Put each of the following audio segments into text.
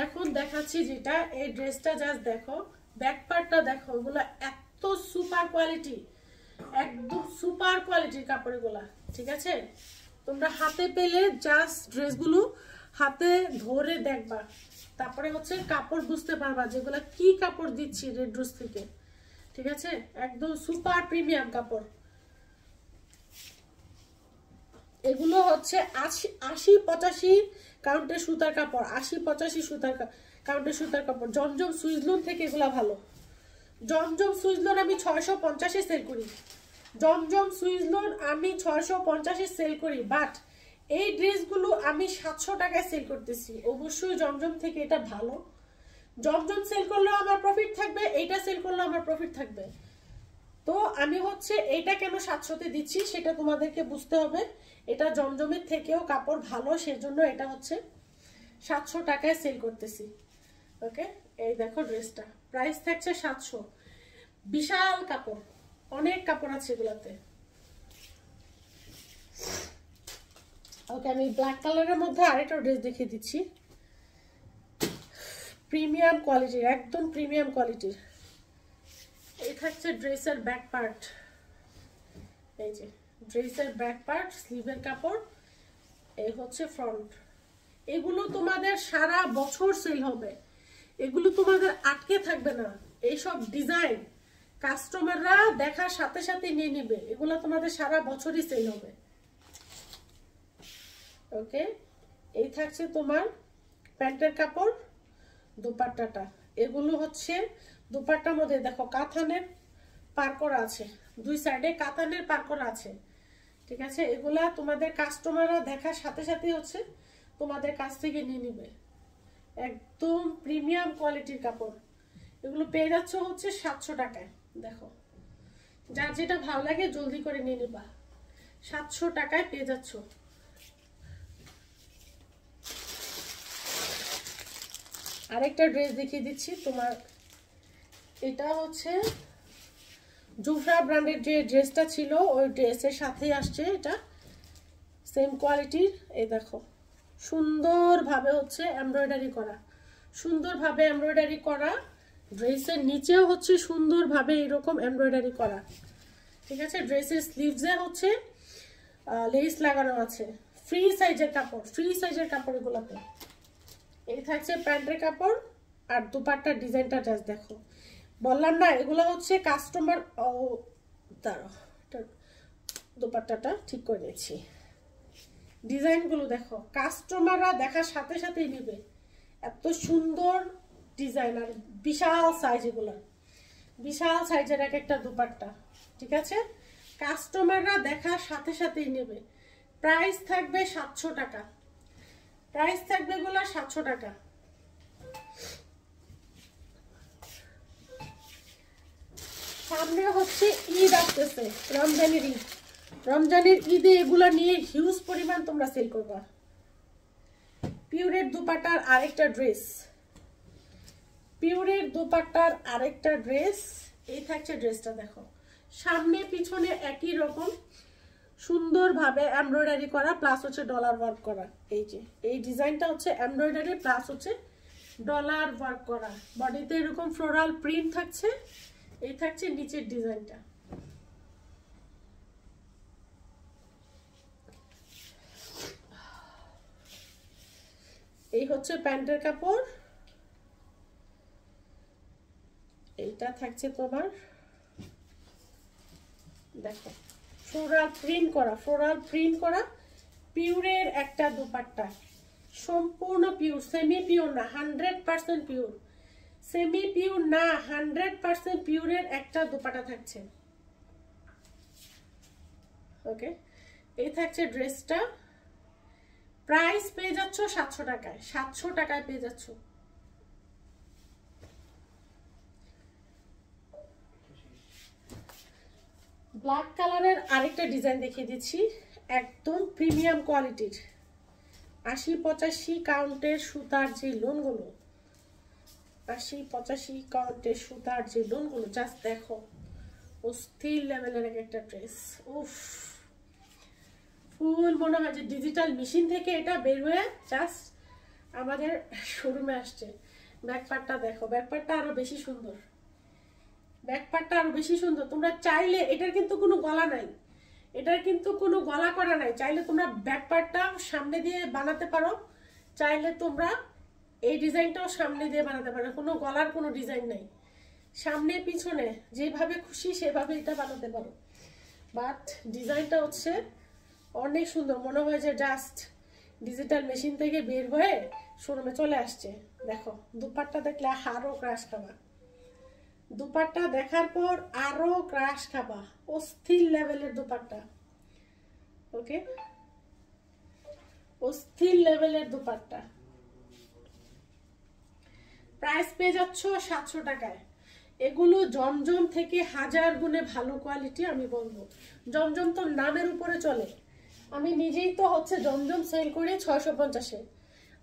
এখন দেখাচ্ছি যেটা, এই ড্রেসটা জাস্ট দেখো, ব্যাক পার্টটা দেখো, এগুলো এত সুপার কোয়ালিটি, একদম সুপার কোয়ালিটির কাপড় এগুলা, ঠিক আছে? তোমরা হাতে পেলে জাস্ট ড্রেসগুলো হাতে ধরে দেখবা, তারপরে হচ্ছে কাপড় বুঝতে পারবা যেগুলা কি কাপড় দিচ্ছি রেড রোজ থেকে, ঠিক আছে? একদম সুপার প্রিমিয়াম কাপড়। এগুলো হচ্ছে 80-85 কাউন্টের সুতার কাপড়, 80-85 সুতার কাউন্টের সুতার কাপড়। জমজম সুইজলুন থেকে এগুলা ভালো। জমজম সুইজলুন আমি 650-এ সেল করি, জমজম সুইজলুন আমি 650-এ সেল করি, বাট এই ড্রেসগুলো আমি 700 টাকায় সেল করতেছি। অবশ্যই জমজম থেকে এটা ভালো, জমজম সেল করলেও আমার প্রফিট থাকবে, এইটা সেল করলেও আমার প্রফিট থাকবে। তো আমি হচ্ছে এইটা কেন 700-তে দিচ্ছি সেটা তোমাদেরকে বুঝতে হবে। এটা জমজমের থেকেও কাপড় ভালো, সেজন্য এটা হচ্ছে 700 টাকায় সেল করতেছি। ওকে, এই দেখো ড্রেসটা প্রাইস থাকছে 700। বিশাল কাপড়, অনেক কাপড় আছে এগুলাতে। ওকে, আমি ব্ল্যাক কালারের মধ্যে আরেকটা ড্রেস দেখিয়ে দিচ্ছি, প্রিমিয়াম কোয়ালিটির, একদম প্রিমিয়াম কোয়ালিটির। এই থাকছে ড্রেসের ব্যাক পার্ট, এই যে ড্রেসের ব্যাক পার্ট, স্লিভের কাপড়, এই হচ্ছে ফ্রন্ট। এগুলো তোমাদের সারা বছর সেল হবে, এগুলো তোমাদের আটকে থাকবে না। এইসব ডিজাইন কাস্টমাররা দেখার সাথে সাথে নিয়ে নিবে, এগুলো তোমাদের সারা বছরই সেল হবে। ওকে, এই থাকছে তোমার প্যান্টের কাপড়, দুপাট্টাটা। এগুলো হচ্ছে দুপাট্টার মধ্যে দেখো কাতানের পার করা আছে, দুই সাইডে কাতানের পার করা আছে, ঠিক আছে? এগুলা তোমাদের কাস্টমাররা দেখার সাথে সাথে হচ্ছে তোমাদের কাছ থেকে নিয়ে নিবে, একদম প্রিমিয়াম কোয়ালিটির কাপড়। এগুলো পেয়ে যাচ্ছ হচ্ছে 700 টাকায়। দেখো, যার যেটা ভালো লাগে জলদি করে নিয়ে নিবা, 700 টাকায় পেয়ে যাচ্ছ। আরেকটা ড্রেস দেখিয়ে দিচ্ছি তোমার, এটা হচ্ছে জুফরা ব্র্যান্ডের যে ড্রেসটা ছিল ওই ড্রেসের সাথেই আসছে, এটা সেম কোয়ালিটির। এই দেখো সুন্দরভাবে হচ্ছে এমব্রয়ডারি করা, সুন্দরভাবে এমব্রয়ডারি করা, ড্রেসের নিচেও হচ্ছে সুন্দরভাবে এরকম এমব্রয়ডারি করা, ঠিক আছে? ড্রেসের স্লিভসে হচ্ছে লেস লাগানো আছে। ফ্রি সাইজের কাপড়, ফ্রি সাইজের কাপড় এগুলোতে। এই থাকছে প্যান্টের কাপড়, আর দুপাট্টার ডিজাইনটা জাস্ট দেখো। বললাম না এগুলো হচ্ছে কাস্টমার, দাঁড়াও দুপাট্টাটা ঠিক করে দিচ্ছি, ডিজাইনগুলো দেখো, কাস্টমাররা দেখার সাথে সাথেই নেবে, এত সুন্দর ডিজাইন, আর বিশাল সাইজ, এগুলো বিশাল সাইজের এক একটা দুপাট্টা, ঠিক আছে? কাস্টমাররা দেখার সাথে সাথেই নেবে। প্রাইস থাকবে 700 টাকা, প্রাইস থাকবে এগুলো 700 টাকা। সামনে হচ্ছে ঈদ আসতেছে, রমজানের ঈদ, রমজানের ঈদে এগুলা নিয়ে হিউজ পরিমাণ তোমরা সেল করবা। পিওরের দুপাট্টার আরেকটা ড্রেস, পিওরের দুপাট্টার আরেকটা ড্রেস। এই থাকছে ড্রেসটা দেখো, সামনে পিছনে একই রকম সুন্দরভাবে এমব্রয়ডারি করা, প্লাস হচ্ছে ডলার ওয়ার্ক করা। এই যে এই ডিজাইনটা হচ্ছে এমব্রয়ডারি প্লাস হচ্ছে ডলার ওয়ার্ক করা, বডিতে এরকম ফ্লোরাল প্রিন্ট থাকছে। এই থাকছে নিচের ডিজাইনটা। এই হচ্ছে প্যান্টের কাপড়, এইটা থাকছে তোমার দেখো ফ্লোরাল প্রিন্ট করা, ফ্লোরাল প্রিন্ট করা পিওরের একটা দুপাট্টা, সম্পূর্ণ পিওর, সেমি পিওর না, 100% পিওর, সেমি পিওর না 100% পিওরের একটা দুপাট্টা থাকছে। ওকে, এই থাকছে ড্রেসটা, প্রাইস পেয়ে যাচ্ছ 700 টাকায়, 700 টাকায় পেয়ে যাচ্ছ। ব্ল্যাক কালারের আরেকটা ডিজাইন দেখিয়ে দিচ্ছি, একদম প্রিমিয়াম কোয়ালিটির, 80-85 কাউন্টের সুতার যে লোনগুলো, 80-85 কাউন্টের সুতার যে লোনগুলো, জাস্ট দেখো অস্থির লেভেলের একটা ড্রেস। উফ, ফুল মনে হয় যে ডিজিটাল মেশিন থেকে এটা বের হয়ে জাস্ট আমাদের শোরুমে আসছে। ব্যাকপার্টটা দেখো, ব্যাকপার্টটা আরো বেশি সুন্দর, ব্যাকপার্টটা আরো বেশি সুন্দর। তোমরা চাইলে, এটার কিন্তু কোনো গলা নাই, এটার কিন্তু কোনো গলা করা নাই, চাইলে তোমরা ব্যাকপার্টটা সামনে দিয়ে বানাতে পারো, চাইলে তোমরা এই ডিজাইনটাও সামনে দিয়ে বানাতে পারো, কোনো গলার কোনো ডিজাইন নাই, সামনে পিছনে যেভাবে খুশি সেভাবে এটা বানাতে পারো। বাট ডিজাইনটা হচ্ছে অনেক সুন্দর, মনে হয় যে জাস্ট ডিজিটাল মেশিন থেকে বের হয়ে শোরুমে চলে আসছে। দেখো দুপাট্টা দেখলে আরো ক্রাশ খাবা, দুপাট্টা দেখার পর আরো ক্রাশ খাবা, অস্থির লেভেলের দুপাট্টা। ওকে, অস্থির লেভেলের দুপাট্টা। প্রাইস পেয়ে যাচ্ছ 700 টাকায়। এগুলো জমজম থেকে হাজার গুণে ভালো কোয়ালিটি। আমি বলবো জমজম তো নামের উপরে চলে, আমি নিজেই তো হচ্ছে জমজম সেল করি 650-এ,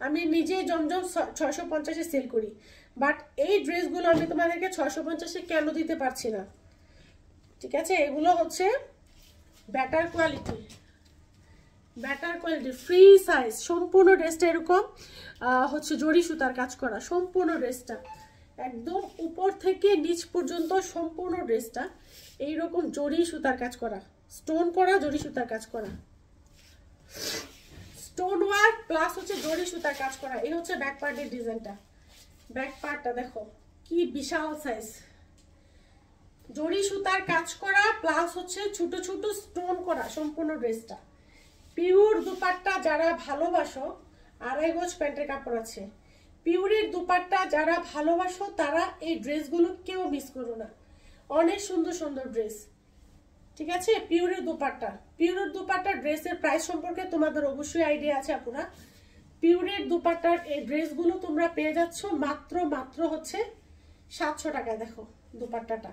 আমি নিজেই জমজম 650-এ সেল করি। বাট এই ড্রেসগুলো আমি তোমাদেরকে 650-এ কেন দিতে পারছি না, ঠিক আছে? এগুলো হচ্ছে better quality, better quality, free size. সম্পূর্ণ ড্রেসটা এরকম হচ্ছে জরি সুতার কাজ করা, সম্পূর্ণ ড্রেসটা একদম উপর থেকে নিচ পর্যন্ত সম্পূর্ণ ড্রেসটা এইরকম জরি সুতার কাজ করা, স্টোন করা জরি সুতার কাজ করা, স্টোন ওয়ার্ক প্লাস হচ্ছে জরি সুতার কাজ করা। এই হচ্ছে ব্যাক পার্টের ডিজাইনটা। ব্যাক পার্টটা দেখো কি বিশাল সাইজ, জরি সুতার কাজ করা প্লাস হচ্ছে ছোট ছোট স্টোন করা সম্পূর্ণ ড্রেসটা। পিওর দুপাট্টা যারা ভালোবাসো, 2.5 গজ প্যান্টের কাপড় আছে, পিওরের দুপাট্টা যারা ভালোবাসো তারা এই ড্রেসগুলো কেউ মিস করো না, অনেক সুন্দর সুন্দর ড্রেস, ঠিক আছে? পিওরের দুপাট্টা, পিওরের দুপাট্টার ড্রেসের প্রাইস সম্পর্কে তোমাদের অবশ্যই আইডিয়া আছে আপুরা। পিওরের দুপাট্টার এই ড্রেসগুলো তোমরা পেয়ে যাচ্ছ মাত্র হচ্ছে 700 টাকায়। দেখো দুপাট্টাটা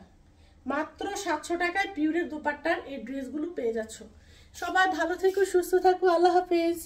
মাত্র 700 টাকায় পিওরের দুপাট্টার এই ড্রেসগুলো পেয়ে যাচ্ছ। সবাই ভালো থেকো, সুস্থ থাকো, আল্লাহ হাফেজ।